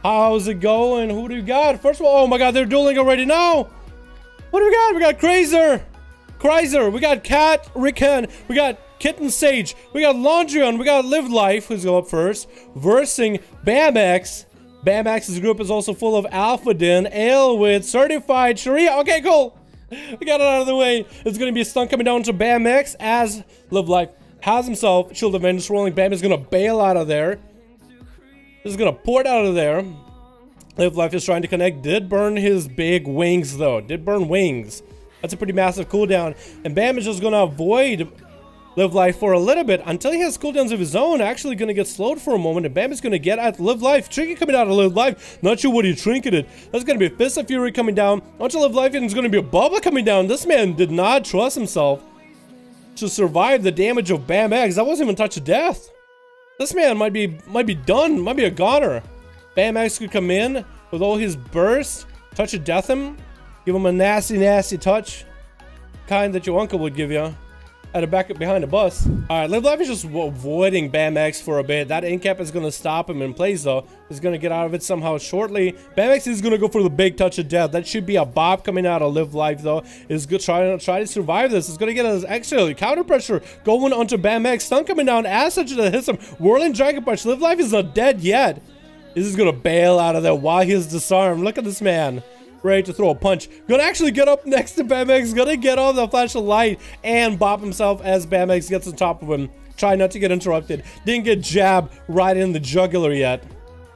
How's it going? Who do you got? First of all, oh my god, they're dueling already now. What do we got? We got Crysir, we got Cat Ricken, we got Kitten Sage, we got Landrun, we got Live Life, who's going up first, versing BamX. BamX's group is also full of Alphadin, Ale with Certified Sharia. Okay, cool. We got it out of the way. It's going to be a stun coming down to BamX as Live Life has himself Shield of Vengeance rolling. Bam is going to bail out of there. This is gonna port out of there. Live Life is trying to connect. Did burn his big wings though. Did burn wings. That's a pretty massive cooldown. And Bam is just gonna avoid Live Life for a little bit until he has cooldowns of his own. Actually gonna get slowed for a moment. And Bam is gonna get at Live Life. Trinket coming out of Live Life. Not sure what he trinketed. That's gonna be a Fist of Fury coming down. Onto Live Life, and it's gonna be a bubble coming down. This man did not trust himself to survive the damage of Bam X. That wasn't even touch of death. This man might be done, might be a goner. Bam X could come in with all his bursts, touch of death him, give him a nasty touch, kind that your uncle would give you at a backup behind a bus. All right, Live Life is just avoiding Bam X for a bit. That incap is gonna stop him in place though. He's gonna get out of it somehow shortly. Bam X is gonna go for the big touch of death. That should be a bop coming out of Live Life though. Is good try to survive this. It's gonna get his extra counter pressure going onto Bam X. Stun coming down as such that hits him. Whirling Dragon Punch. Live Life is not dead yet. This is gonna bail out of there while he's disarmed. Look at this man. Ready to throw a punch. Gonna actually get up next to Bam X. Gonna get off the flash of light and bop himself as Bam X gets on top of him. Try not to get interrupted. Didn't get jabbed right in the jugular yet.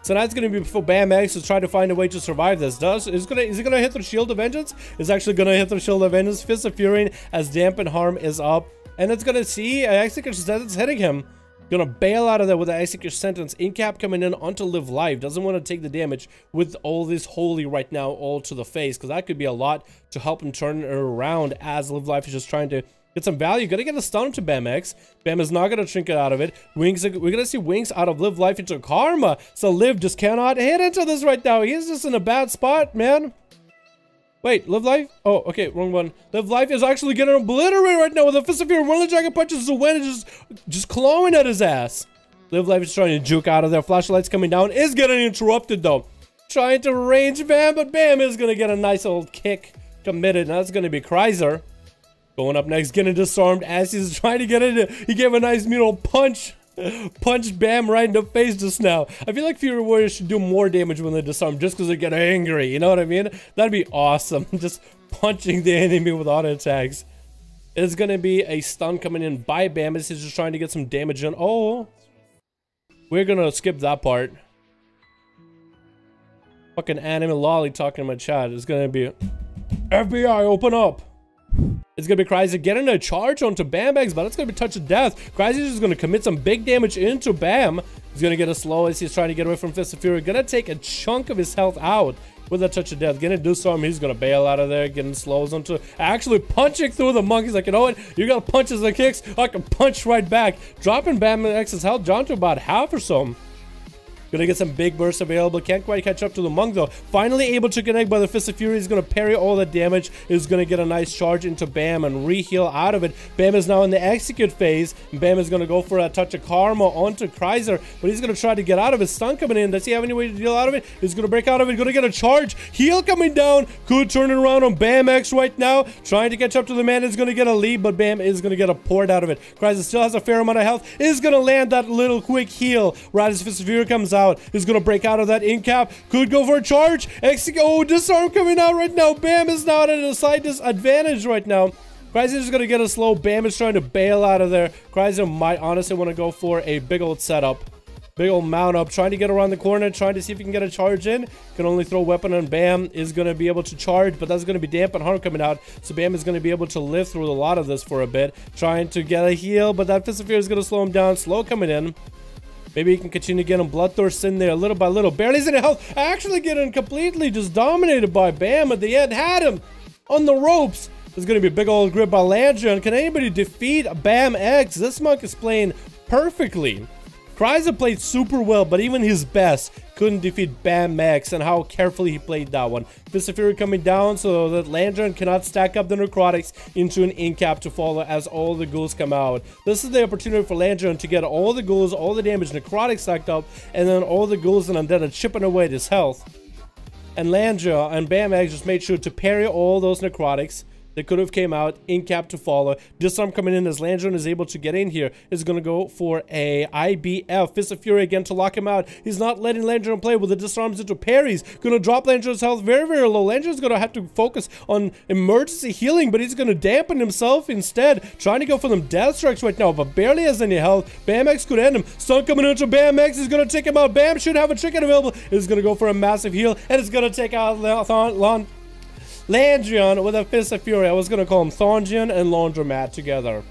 So that's gonna be for Bam X to try to find a way to survive this. Is he gonna hit the Shield of Vengeance? Is actually gonna hit the Shield of Vengeance. Fist of Fury as Dampen Harm is up. And it's gonna see Execution Sentence hitting him. Gonna bail out of there with the Execution Sentence. Incap coming in onto Live Life. Doesn't want to take the damage with all this holy right now all to the face, because that could be a lot to help him turn it around as Live Life is just trying to get some value. Gonna get a stun to Bam X. Bam is not gonna trinket out of it. Wings, we're gonna see wings out of Live Life into Karma. So Liv just cannot hit into this right now. He's just in a bad spot, man. Wait, Live Life? Oh, okay, wrong one. Live Life is actually getting obliterated right now with a Fist of Fury. Whirling Dragon Punches the wind is just clawing at his ass. Live Life is trying to juke out of there. Flashlights coming down. Is getting interrupted though. Trying to range Bam, but Bam is gonna get a nice old kick committed. And that's gonna be Crysir. Going up next, getting disarmed as he's trying to get into. He gave a nice mean old punch. Punched Bam right in the face just now. I feel like Fury Warriors should do more damage when they disarm just because they get angry. You know what I mean? That'd be awesome. Just punching the enemy with auto attacks. It's gonna be a stun coming in by Bam as he's just trying to get some damage in. Oh, we're gonna skip that part. Fucking anime lolly talking in my chat. It's gonna be FBI, open up. It's gonna be Crysir getting a charge onto Bam X, but it's gonna be touch of death. Crysir is gonna commit some big damage into Bam. He's gonna get a slow as he's trying to get away from Fist of Fury. Gonna take a chunk of his health out with a touch of death. Gonna do something. He's gonna bail out of there, getting slows onto actually punching through the monk. He's like, you know what? You got punches and kicks. I can punch right back. Dropping Bam X's health down to about half or so. Gonna get some big bursts available. Can't quite catch up to the monk though. Finally able to connect by the Fist of Fury. He's gonna parry all the damage. Is gonna get a nice charge into Bam and re-heal out of it. Bam is now in the execute phase. And Bam is gonna go for a touch of karma onto Crysir. But he's gonna try to get out of his stun coming in. Does he have any way to deal out of it? He's gonna break out of it. Gonna get a charge. Heal coming down. Could turn it around on Bam X right now. Trying to catch up to the man. Is gonna get a lead, but Bam is gonna get a port out of it. Crysir still has a fair amount of health. Is gonna land that little quick heal right as Fist of Fury comes out. Is gonna break out of that incap. Could go for a charge. Oh, disarm coming out right now. Bam is not at a slight disadvantage right now. Crysir is gonna get a slow. Bam is trying to bail out of there. Crysir might honestly want to go for a big old setup. Big old mount up. Trying to get around the corner. Trying to see if he can get a charge in. Can only throw weapon on Bam. Is gonna be able to charge, but that's gonna be Dampen Harm coming out. So Bam is gonna be able to live through a lot of this for a bit. Trying to get a heal, but that Fist of Fury is gonna slow him down. Slow coming in. Maybe he can continue getting Bloodthirst in there little by little. Barely in health. Actually getting completely just dominated by Bam at the end. Had him on the ropes. There's going to be a big old grip by Landrun. Can anybody defeat Bam X? This monk is playing perfectly. Crysir played super well, but even his best couldn't defeat Bam X, and how carefully he played that one. Fist of Fury coming down so that Landrun cannot stack up the necrotics into an incap to follow as all the ghouls come out. This is the opportunity for Landrun to get all the ghouls, all the damage, necrotics stacked up, and then all the ghouls and undead are chipping away at his health. And Landrun and Bam X just made sure to parry all those necrotics. They could have came out, in cap to follow. Disarm coming in as Landrun is able to get in here. Is going to go for a IBF. Fist of Fury again to lock him out. He's not letting Landrun play with the disarms into parries. Going to drop Landrun's health very, very low. Landrun's going to have to focus on emergency healing, but he's going to dampen himself instead. Trying to go for them death strikes right now, but barely has any health. Bam X could end him. Stun coming into Bam X. Is going to take him out. Bam should have a chicken available. Is going to go for a massive heal, and it's going to take out Landrun with a Fist of Fury. I was going to call him Thongian and Laundromat together.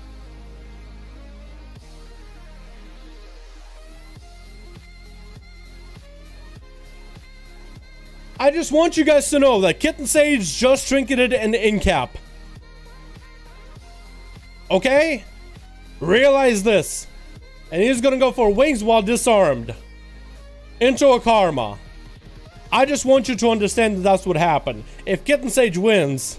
I just want you guys to know that Kitten Sage just trinketed an incap. Okay? Realize this. And he's going to go for wings while disarmed. Into a karma. I just want you to understand that that's what happened. If Kitten Sage wins,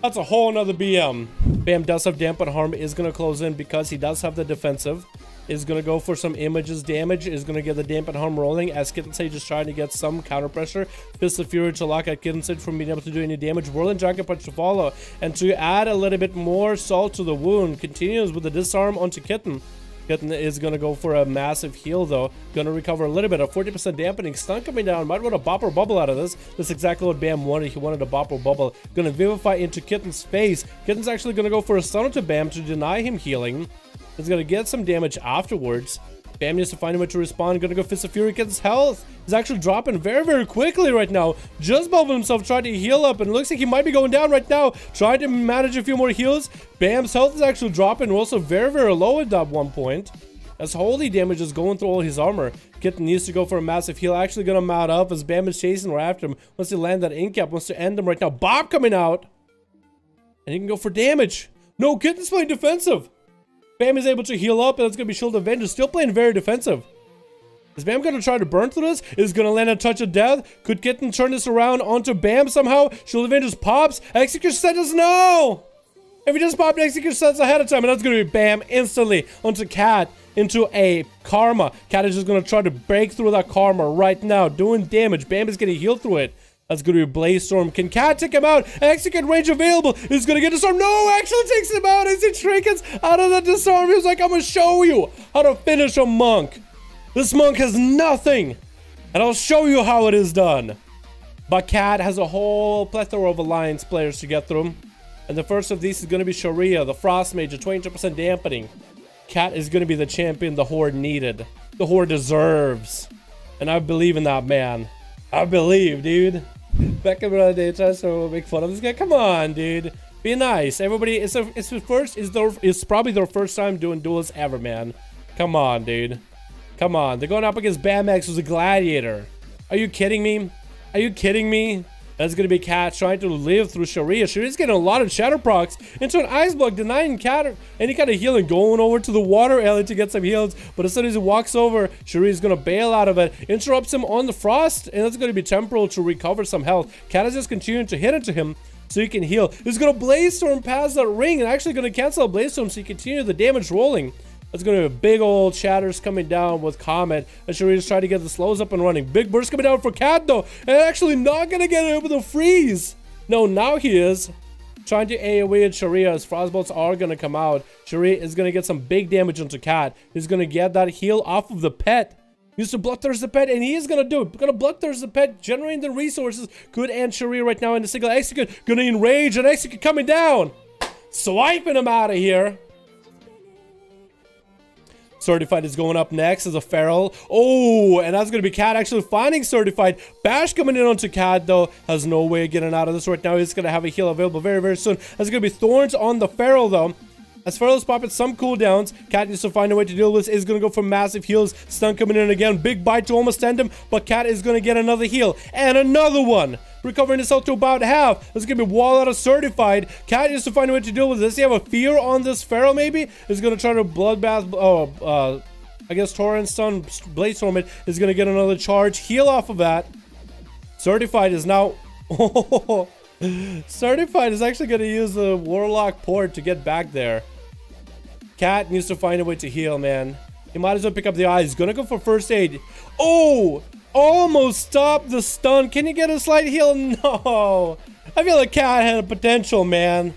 that's a whole nother BM. Bam does have dampen harm, is going to close in because he does have the defensive. Is going to go for some images damage, is going to get the dampen harm rolling as Kitten Sage is trying to get some counter pressure. Fist of Fury to lock at Kitten Sage from being able to do any damage. Whirling Dragon Punch to follow. And to add a little bit more salt to the wound, continues with the disarm onto Kitten. Kitten is going to go for a massive heal though. Going to recover a little bit. A 40% dampening. Stun coming down. Might want a bop or bubble out of this. That's exactly what Bam wanted. He wanted a bop or bubble. Going to vivify into Kitten's face. Kitten's actually going to go for a stun to Bam to deny him healing. He's going to get some damage afterwards. Bam needs to find a way to respond. Gonna go Fist of Fury. Kitten's health is actually dropping very, very quickly right now. Just bubbling himself, trying to heal up, and it looks like he might be going down right now. Trying to manage a few more heals. Bam's health is actually dropping. We're also very, very low at that one point. As holy damage is going through all his armor. Kitten needs to go for a massive heal. Actually gonna mount up as Bam is chasing right after him. Wants to land that incap. Wants to end him right now. Bob coming out. And he can go for damage. No, Kitten's playing defensive. Bam is able to heal up, and it's going to be Shield of Vengeance. Still playing very defensive. Is Bam going to try to burn through this? Is going to land a Touch of Death? Could Kitten turn this around onto Bam somehow? Shield of Vengeance pops. Execution sentence, no! If he just popped Execution sentence ahead of time, and that's going to be Bam instantly onto Cat into a Karma. Cat is just going to try to break through that Karma right now, doing damage. Bam is getting healed through it. That's going to be Blaze Storm. Can Cat take him out? Execute range available. He's going to get disarmed. No, actually takes him out as he trinkets out of the disarm. He was like, I'm going to show you how to finish a monk. This monk has nothing. And I'll show you how it is done. But Cat has a whole plethora of Alliance players to get through. And the first of these is going to be Sharia, the Frost Mage, a 22% dampening. Cat is going to be the champion the Horde needed. The Horde deserves. And I believe in that man. I believe, dude. Back in the day, try to make fun of this guy. Come on, dude. Be nice. Everybody, it's probably their first time doing duels ever, man. Come on, dude. Come on. They're going up against Bam X, who's a gladiator. Are you kidding me? Are you kidding me? That's going to be Cat trying to live through Sharia. Sharia's getting a lot of shatter procs into an ice block, denying Cat any kind of healing, going over to the water alley to get some heals. But as soon as he walks over, Sharia's going to bail out of it, interrupts him on the frost, and that's going to be temporal to recover some health. Cat is just continuing to hit into him so he can heal. He's going to Blaze Storm past that ring and actually going to cancel a Blaze Storm so he continue the damage rolling. That's going to be big old shatters coming down with Comet. And Sharia's trying to get the slows up and running. Big burst coming down for Cat though. And actually not going to get it with the freeze. No, now he is. Trying to AoE at Sharia as Frostbolts are going to come out. Sharia is going to get some big damage onto Cat. He's going to get that heal off of the pet. Used to Bloodthirst the pet, and he is going to do it. Going to Bloodthirst the pet, generating the resources. Could end Sharia right now in the single execute. Going to enrage and execute coming down. Swiping him out of here. Certified is going up next as a Feral. Oh, and that's going to be Cat actually finding Certified. Bash coming in onto Cat, though. Has no way of getting out of this right now. He's going to have a heal available very, very soon. That's going to be Thorns on the Feral, though. As far as Puppet, some cooldowns. Cat needs to find a way to deal with. Is going to go for massive heals. Stun coming in again. Big bite to almost end him. But Cat is going to get another heal. And another one. Recovering his health to about half. It's going to be wall out of certified. Cat needs to find a way to deal with this. Does he have a fear on this Pharaoh maybe? Is going to try to bloodbath. I guess Torrent Stun Bladestorm it is going to get another charge. Heal off of that. Certified is now... Certified is actually going to use the Warlock Port to get back there. Cat needs to find a way to heal, man. He might as well pick up the eye. He's going to go for first aid. Oh! Almost stopped the stun. Can you get a slight heal? No. I feel like Cat had a potential, man.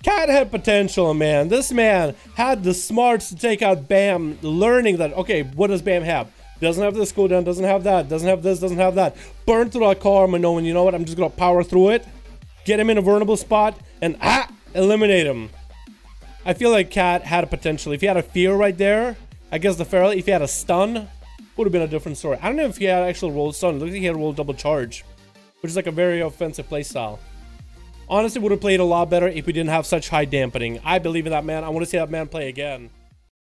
Cat had potential, man. This man had the smarts to take out Bam, learning that, okay, what does Bam have? Doesn't have this cooldown, doesn't have that, doesn't have this, doesn't have that. Burn through that car armor knowing, you know what, I'm just gonna power through it, get him in a vulnerable spot, and eliminate him. I feel like Cat had a potential. If he had a fear right there, I guess the Pharaoh, if he had a stun, would have been a different story. I don't know if he had actual rolled stun. It looks like he had rolled double charge, which is like a very offensive playstyle. Honestly, would have played a lot better if we didn't have such high dampening. I believe in that man. I want to see that man play again.